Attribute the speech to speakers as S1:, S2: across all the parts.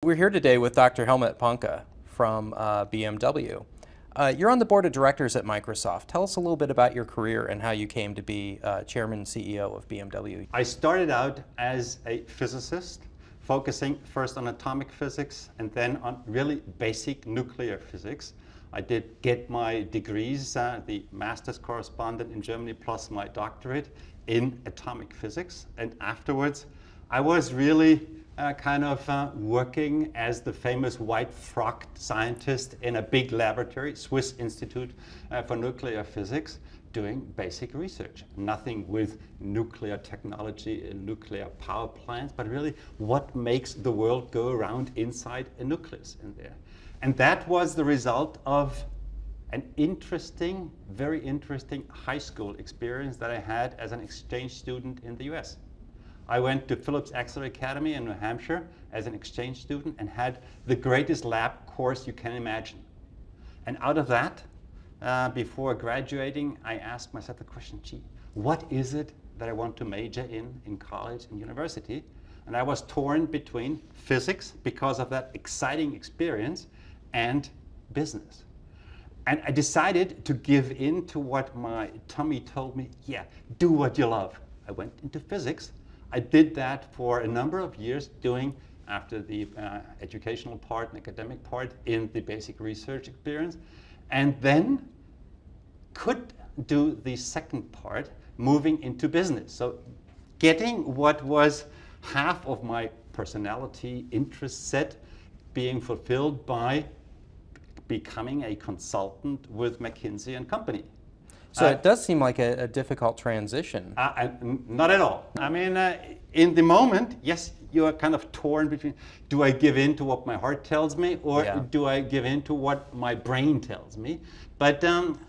S1: We're here today with Dr. HelmutPanke from BMW. You're on the board of directors at Microsoft. Tell us a little bit about your career and how you came to be chairman and CEO of BMW.
S2: I started out as a physicist, focusing first on atomic physics and then on really basic nuclear physics. I did get my degrees, the master's correspondent in Germany, plus my doctorate in atomic physics. And afterwards, I was really working as the famous white-frocked scientist in a big laboratory, Swiss Institute for Nuclear Physics, doing basic research. Nothing with nuclear technology and nuclear power plants, but really what makes the world go around inside a nucleus in there. And that was the result of an interesting, very interesting high school experience that I had as an exchange student in the US. I went to Phillips Exeter Academy in New Hampshire as an exchange student and had the greatest lab course you can imagine. And out of that, before graduating, I asked myself the question, gee, what is it that I want to major in college and university? And I was torn between physics, because of that exciting experience, and business. And I decided to give in to what my tummy told me, yeah, do what you love. I went into physics. I did that for a number of years, doing after the educational part and academic part in the basic research experience, and then could do the second part, moving into business. So getting what was half of my personality interest set being fulfilled by becoming a consultant with McKinsey and Company.
S1: So it does seem like a difficult transition.
S2: Not at all. I mean, in the moment, yes, you are kind of torn between, do I give in to what my heart tells me, or do I give in to what my brain tells me? But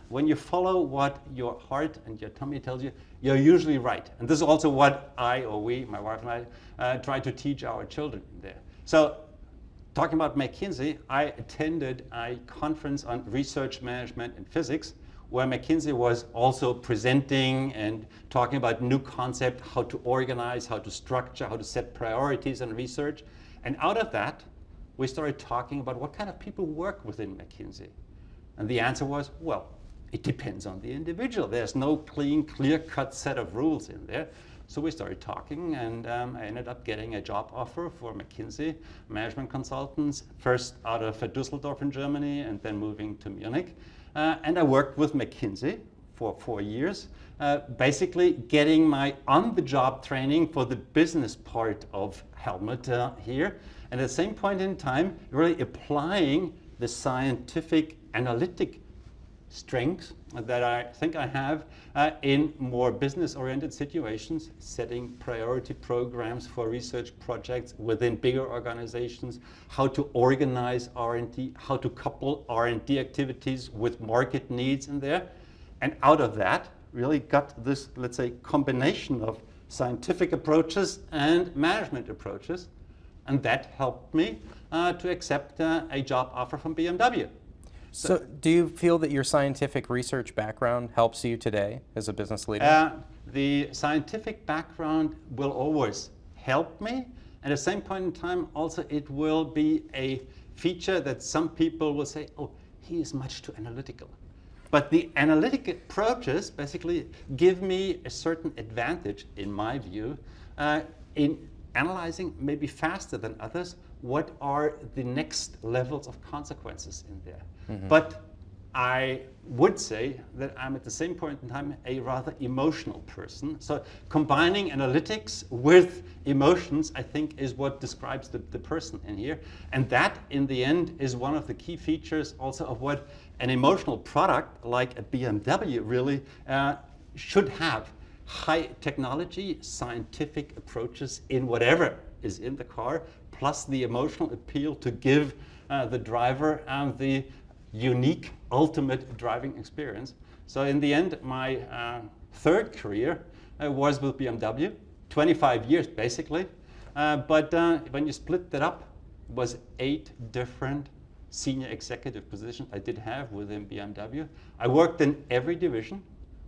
S2: when you follow what your heart and your tummy tells you, you're usually right. And this is also what we, my wife and I, try to teach our children there. So talking about McKinsey, I attended a conference on research management and physics, where McKinsey was also presenting and talking about new concept, how to organize, how to structure, how to set priorities in research. And out of that, we started talking about what kind of people work within McKinsey. And the answer was, well, it depends on the individual. There's no clear-cut set of rules in there. So we started talking, and I ended up getting a job offer for McKinsey management consultants, first out of Düsseldorf in Germany, and then moving to Munich. And I worked with McKinsey for 4 years, basically getting my on-the-job training for the business part of Helmut here. And at the same point in time, really applying the scientific analytic strengths that I think I have in more business-oriented situations, setting priority programs for research projects within bigger organizations, how to organize R&D, how to couple R&D activities with market needs in there. And out of that, really got this, let's say, combination of scientific approaches and management approaches. And that helped me to accept a job offer from BMW.
S1: So do you feel that your scientific research background helps you today as a business leader?
S2: The scientific background will always help me. At the same point in time, also it will be a feature that some people will say, oh, he is much too analytical. But the analytic approaches basically give me a certain advantage, in my view, in analyzing maybe faster than others what are the next levels of consequences in there. But I would say that I'm at the same point in time a rather emotional person. So combining analytics with emotions, I think, is what describes the person in here. And that, in the end, is one of the key features also of what an emotional product like a BMW really should have. High technology, scientific approaches in whatever is in the car, plus the emotional appeal to give the driver the unique, ultimate driving experience. So in the end, my third career was with BMW, 25 years basically. But when you split that up, it was 8 different senior executive positions I did have within BMW. I worked in every division,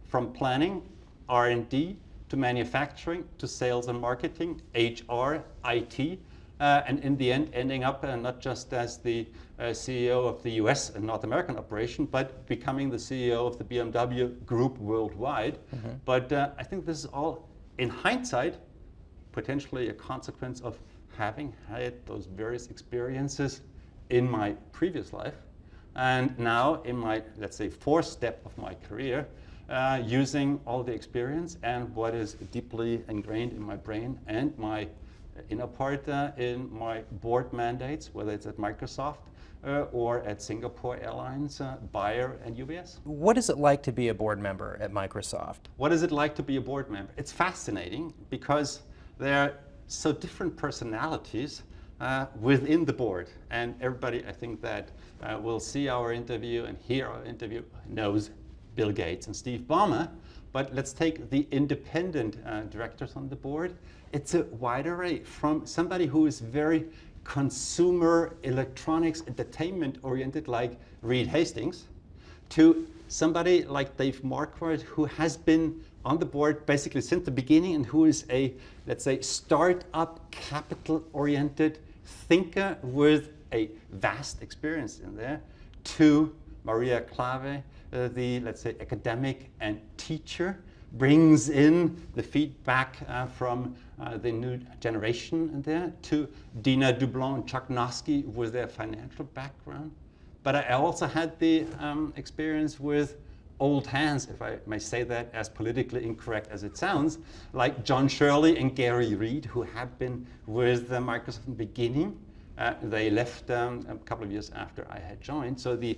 S2: from planning, R&D, to manufacturing, to sales and marketing, HR, IT, and in the end ending up not just as the CEO of the US and North American operation, but becoming the CEO of the BMW Group worldwide. But I think this is all, in hindsight, potentially a consequence of having had those various experiences in my previous life, and now in my, let's say, fourth step of my career, using all the experience and what is deeply ingrained in my brain and my inner part in my board mandates, whether it's at Microsoft or at Singapore Airlines, Bayer, and UBS.
S1: What is it like to be a board member at Microsoft?
S2: What is it like to be a board member? It's fascinating because there are so different personalities within the board, and everybody, I think, that will see our interview and hear our interview knows Bill Gates and Steve Ballmer. But let's take the independent directors on the board. It's a wide array, from somebody who is very consumer electronics entertainment oriented like Reed Hastings, to somebody like Dave Marquardt, who has been on the board basically since the beginning and who is a, let's say, startup capital oriented thinker with a vast experience in there, to Maria Clave, the, let's say, academic and teacher, brings in the feedback from the new generation in there, to Dina Dublon and Chuck Noski with their financial background. But I also had the experience with old hands, if I may say that, as politically incorrect as it sounds, like John Shirley and Gary Reed, who have been with Microsoft from the beginning. They left a couple of years after I had joined. So the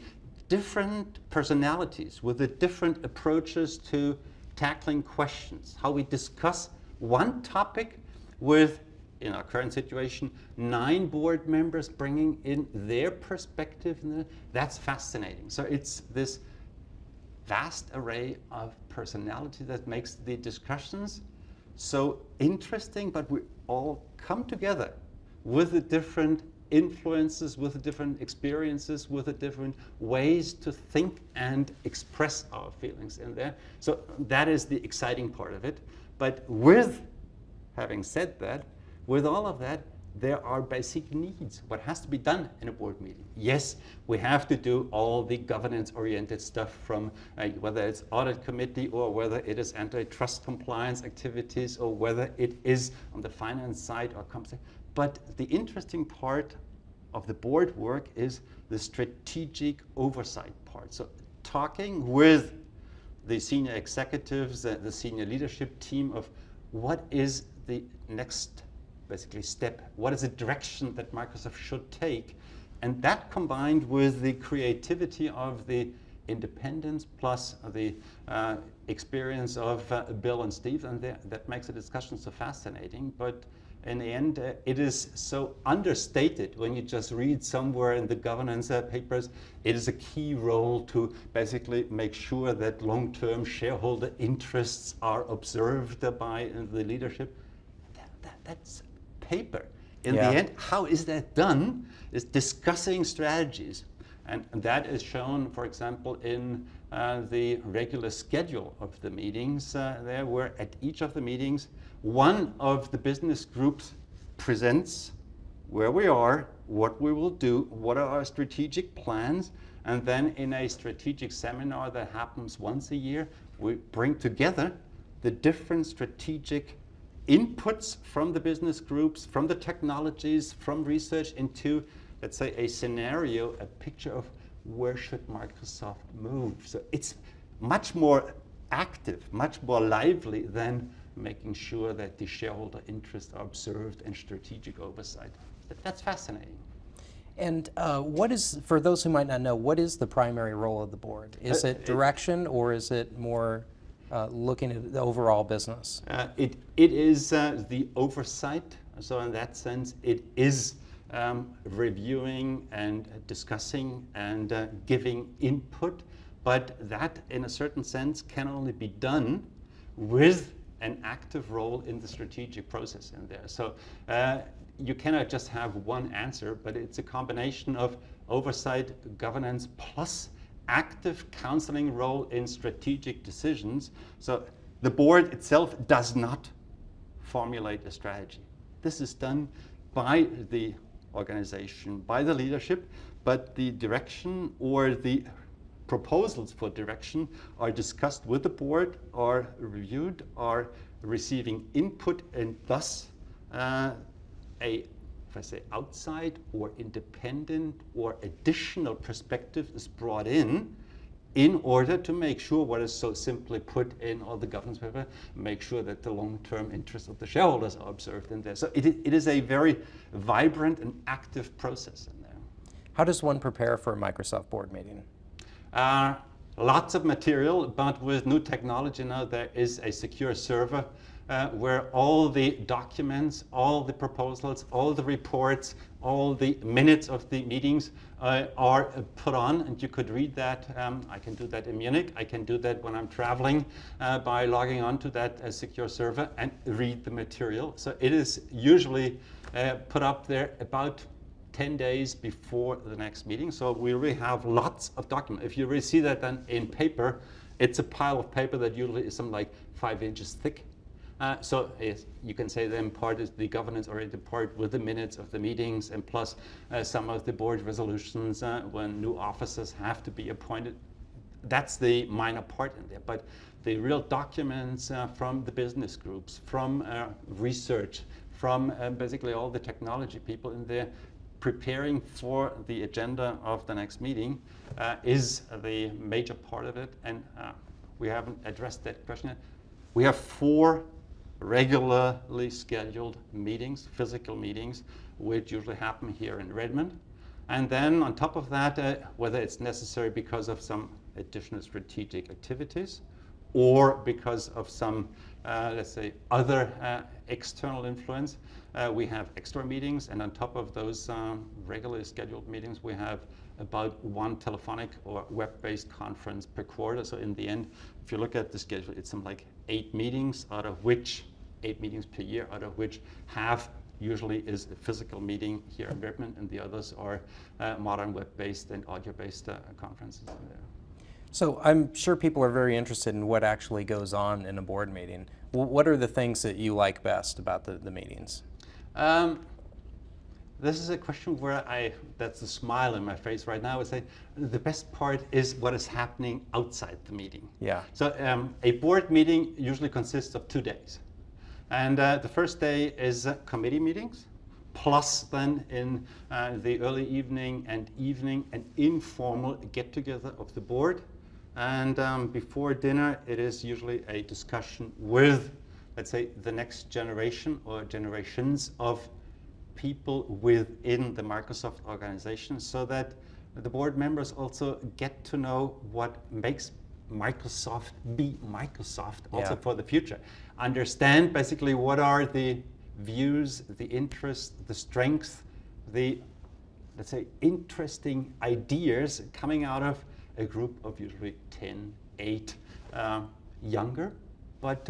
S2: different personalities with the different approaches to tackling questions, how we discuss one topic with, in our current situation, 9 board members bringing in their perspective. That's fascinating. So it's this vast array of personality that makes the discussions so interesting, but we all come together with the different influences, with the different experiences, with the different ways to think and express our feelings in there. So that is the exciting part of it. But with having said that, with all of that, there are basic needs. What has to be done in a board meeting? Yes, we have to do all the governance-oriented stuff, from whether it's audit committee or whether it is antitrust compliance activities or whether it is on the finance side or compensation. But the interesting part of the board work is the strategic oversight part. So talking with the senior executives, the senior leadership team, of what is the next basically step, what is the direction that Microsoft should take, and that combined with the creativity of the independence plus the experience of Bill and Steve, and that makes the discussion so fascinating. But in the end, it is so understated when you just read somewhere in the governance papers. It is a key role to basically make sure that long-term shareholder interests are observed by the leadership. That's paper. In the end, how is that done? Is discussing strategies. And that is shown, for example, in the regular schedule of the meetings there, where at each of the meetings, one of the business groups presents where we are, what we will do, what are our strategic plans, and then in a strategic seminar that happens once a year, we bring together the different strategic inputs from the business groups, from the technologies, from research into, let's say, a scenario, a picture of where should Microsoft move. So it's much more active, much more lively than making sure that the shareholder interests are observed and strategic oversight. That's fascinating.
S1: And what is, for those who might not know, what is the primary role of the board? Is it direction, or is it more looking at the overall business?
S2: It is the oversight. So in that sense, it is reviewing and discussing and giving input. But that, in a certain sense, can only be done with an active role in the strategic process in there. So you cannot just have one answer, but it's a combination of oversight, governance, plus active counseling role in strategic decisions. So the board itself does not formulate a strategy. This is done by the organization, by the leadership, but the direction or the proposals for direction are discussed with the board, are reviewed, are receiving input, and thus if I say outside or independent or additional perspective is brought in order to make sure what is so simply put in all the governance paper, make sure that the long-term interests of the shareholders are observed in there. So it is a very vibrant and active process in there.
S1: How does one prepare for a Microsoft board meeting?
S2: Lots of material, but with new technology now there is a secure server where all the documents, all the proposals, all the reports, all the minutes of the meetings are put on, and you could read that. I can do that in Munich. I can do that when I'm traveling by logging on to that secure server and read the material. So it is usually put up there about 10 days before the next meeting. So we really have lots of documents. If you really see that then in paper, it's a pile of paper that usually is something like 5 inches thick. So you can say then part is the governance-oriented part with the minutes of the meetings and plus some of the board resolutions when new officers have to be appointed. That's the minor part in there. But the real documents from the business groups, from research, from basically all the technology people in there preparing for the agenda of the next meeting is the major part of it. And we haven't addressed that question yet. We have 4 regularly scheduled meetings, physical meetings, which usually happen here in Redmond. And then on top of that, whether it's necessary because of some additional strategic activities or because of some, let's say, other external influence, we have extra meetings. And on top of those regularly scheduled meetings, we have about 1 telephonic or web-based conference per quarter. So in the end, if you look at the schedule, it's something like 8 meetings, out of which 8 meetings per year, out of which half usually is a physical meeting here in Redmond, and the others are modern web-based and audio-based conferences.
S1: So I'm sure people are very interested in what actually goes on in a board meeting. What are the things that you like best about the meetings?
S2: This is a question where that's a smile in my face right now. I would say the best part is what is happening outside the meeting.
S1: Yeah.
S2: So a board meeting usually consists of 2 days. And the first day is committee meetings, plus then in the early evening and evening an informal get-together of the board. And before dinner, it is usually a discussion with, let's say, the next generation or generations of people within the Microsoft organization, so that the board members also get to know what makes Microsoft be Microsoft also for the future. Understand basically what are the views, the interests, the strengths, the, let's say, interesting ideas coming out of a group of usually 10, 8 younger, but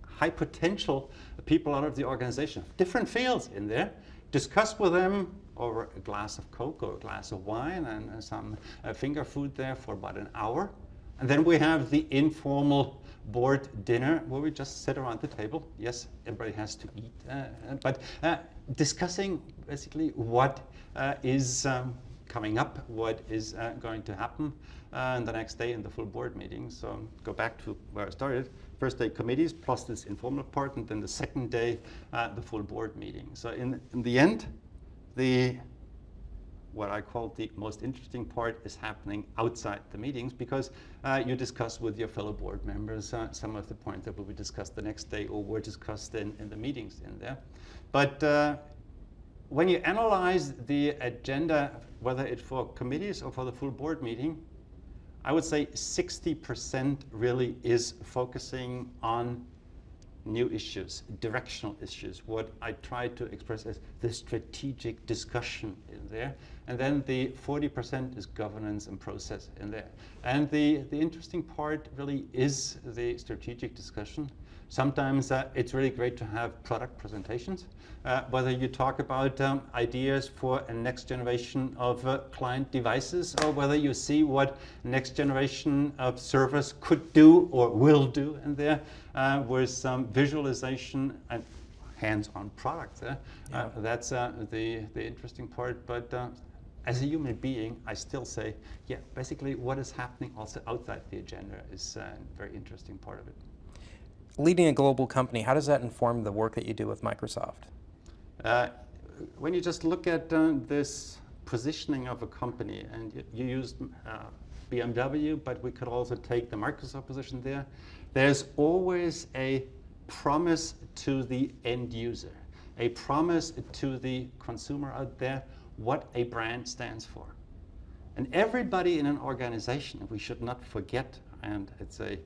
S2: high potential people out of the organization, different fields in there, discuss with them over a glass of Coke or a glass of wine and some finger food there for about an hour. And then we have the informal board dinner where we just sit around the table. Yes, everybody has to eat, but discussing basically what is coming up, what is going to happen the next day in the full board meeting. So go back to where I started. First day committees plus this informal part, and then the second day the full board meeting. So in the end, what I call the most interesting part is happening outside the meetings, because you discuss with your fellow board members some of the points that will be discussed the next day or were discussed in the meetings in there. But when you analyze the agenda, whether it's for committees or for the full board meeting, I would say 60% really is focusing on new issues, directional issues, what I try to express as the strategic discussion in there. And then the 40% is governance and process in there. And the interesting part really is the strategic discussion. Sometimes it's really great to have product presentations, whether you talk about ideas for a next generation of client devices, or whether you see what next generation of servers could do or will do in there with some visualization. And hands-on products. That's the interesting part. But as a human being, I still say, yeah, basically what is happening also outside the agenda is a very interesting part of it.
S1: Leading a global company, how does that inform the work that you do with Microsoft?
S2: When you just look at this positioning of a company, and you used BMW, but we could also take the Microsoft position there, there's always a promise to the end user, a promise to the consumer out there, what a brand stands for. And everybody in an organization, we should not forget, and it's a,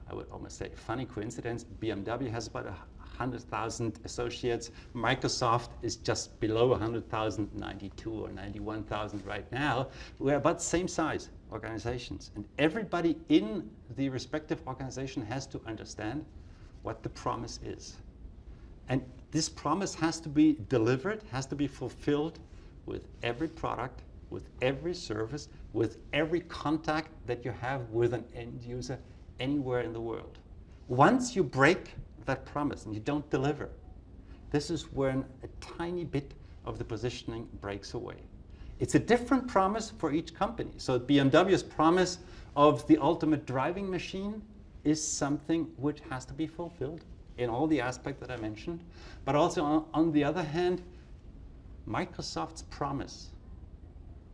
S2: I would almost say, funny coincidence, BMW has about 100,000 associates. Microsoft is just below 100,000, 92 or 91,000 right now. We're about the same size organizations. And everybody in the respective organization has to understand what the promise is. And this promise has to be delivered, has to be fulfilled with every product, with every service, with every contact that you have with an end user anywhere in the world. Once you break that promise and you don't deliver, this is when a tiny bit of the positioning breaks away. It's a different promise for each company. So BMW's promise of the ultimate driving machine is something which has to be fulfilled in all the aspects that I mentioned. But also on the other hand, Microsoft's promise,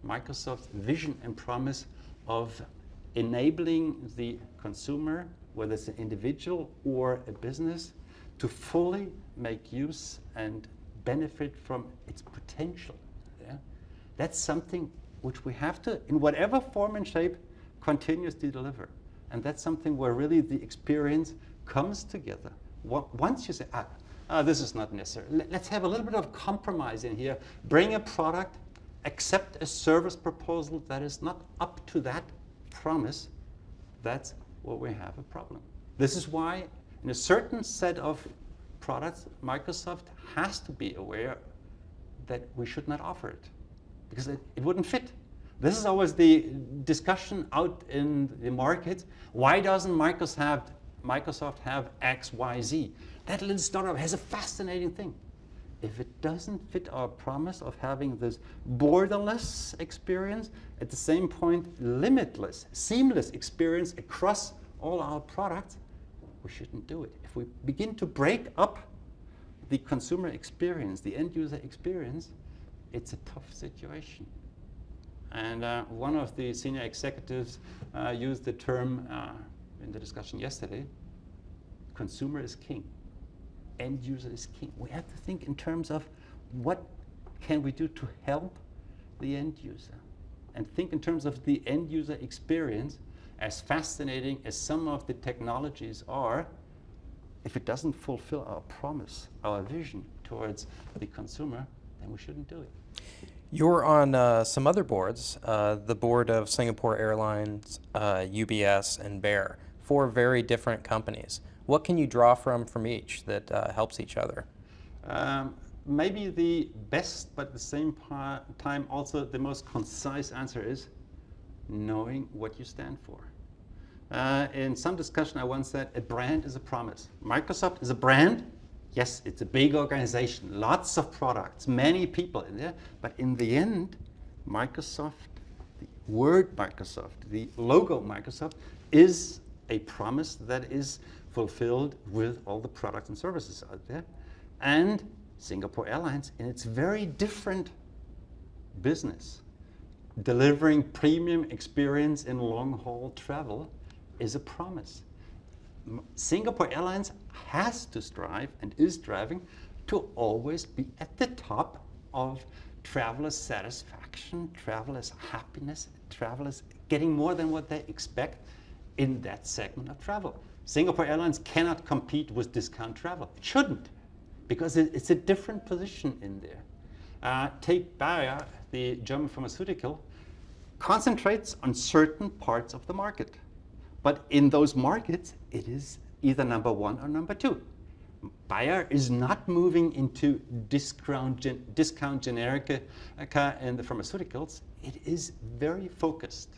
S2: Microsoft's vision and promise of enabling the consumer, whether it's an individual or a business, to fully make use and benefit from its potential. Yeah? That's something which we have to, in whatever form and shape, continuously deliver. And that's something where really the experience comes together. Once you say, this is not necessary. Let's have a little bit of compromise in here. Bring a product, accept a service proposal that is not up to that promise. That's where we have a problem. This is why in a certain set of products, Microsoft has to be aware that we should not offer it because it wouldn't fit. This is always the discussion out in the market. Why doesn't Microsoft have X, Y, Z? That little startup has a fascinating thing. If it doesn't fit our promise of having this borderless experience, at the same point, limitless, seamless experience across all our products, we shouldn't do it. If we begin to break up the consumer experience, the end user experience, it's a tough situation. And one of the senior executives used the term in the discussion yesterday, consumer is king, end user is king. We have to think in terms of what can we do to help the end user, and think in terms of the end user experience. As fascinating as some of the technologies are, if it doesn't fulfill our promise, our vision towards the consumer, then we shouldn't do it.
S1: You're on some other boards, the board of Singapore Airlines, UBS, and Bear, 4 very different companies. What can you draw from each that helps each other?
S2: Maybe the best, but at the same time also the most concise answer is knowing what you stand for. In some discussion I once said a brand is a promise. Microsoft is a brand. Yes, it's a big organization, lots of products, many people in there, but in the end, Microsoft, the word Microsoft, the logo Microsoft is a promise that is fulfilled with all the products and services out there. And Singapore Airlines, in its very different business, delivering premium experience in long-haul travel, is a promise. Singapore Airlines has to strive and is striving to always be at the top of travelers' satisfaction, travelers' happiness, travelers getting more than what they expect in that segment of travel. Singapore Airlines cannot compete with discount travel. It shouldn't, because it's a different position in there. Take Bayer, the German pharmaceutical, concentrates on certain parts of the market. But in those markets, it is either number 1 or number 2. Bayer is not moving into discount generic in the pharmaceuticals. It is very focused.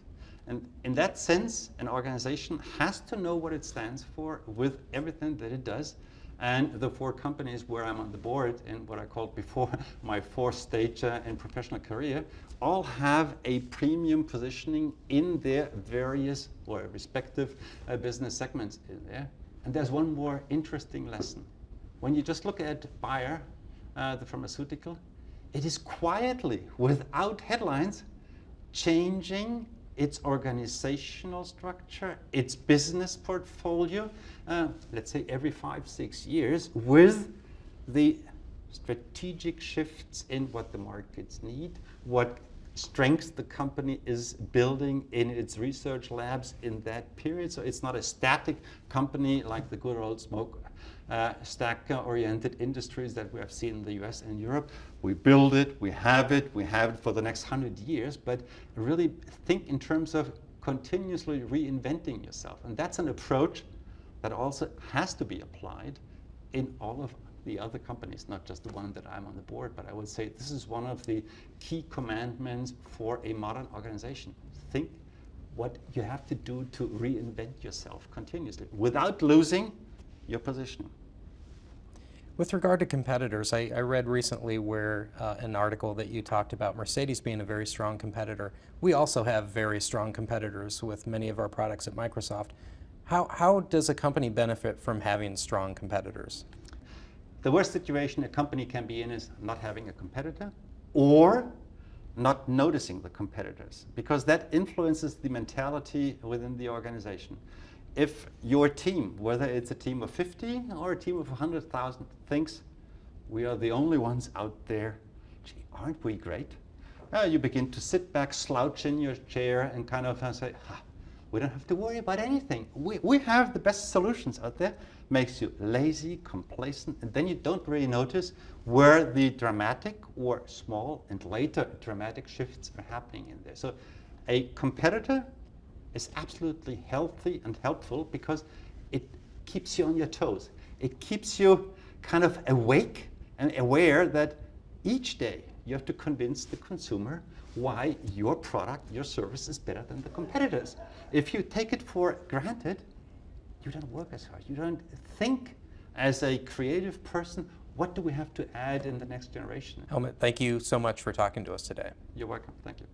S2: And in that sense, an organization has to know what it stands for with everything that it does. And the 4 companies where I'm on the board in what I called before my 4th stage in professional career all have a premium positioning in their various or respective business segments in there. And there's one more interesting lesson. When you just look at Bayer, the pharmaceutical, it is quietly, without headlines, changing its organizational structure, its business portfolio, let's say every 5-6 years, with the strategic shifts in what the markets need, what strengths the company is building in its research labs in that period. So it's not a static company like the good old stack-oriented industries that we have seen in the US and Europe. We build it, we have it for the next 100 years, but really think in terms of continuously reinventing yourself. And that's an approach that also has to be applied in all of the other companies, not just the one that I'm on the board, but I would say this is one of the key commandments for a modern organization. Think what you have to do to reinvent yourself continuously without losing your position.
S1: With regard to competitors, I read recently where an article that you talked about Mercedes being a very strong competitor. We also have very strong competitors with many of our products at Microsoft. How does a company benefit from having strong competitors?
S2: The worst situation a company can be in is not having a competitor or not noticing the competitors, because that influences the mentality within the organization. If your team, whether it's a team of 50 or a team of 100,000, thinks we are the only ones out there, gee, aren't we great? You begin to sit back, slouch in your chair, and kind of say, we don't have to worry about anything. We have the best solutions out there. Makes you lazy, complacent, and then you don't really notice where the dramatic or small and later dramatic shifts are happening in there. So a competitor is absolutely healthy and helpful because it keeps you on your toes. It keeps you kind of awake and aware that each day you have to convince the consumer why your product, your service is better than the competitors. If you take it for granted, you don't work as hard. You don't think as a creative person, what do we have to add in the next generation?
S1: Helmut, thank you so much for talking to us today.
S2: You're welcome. Thank you.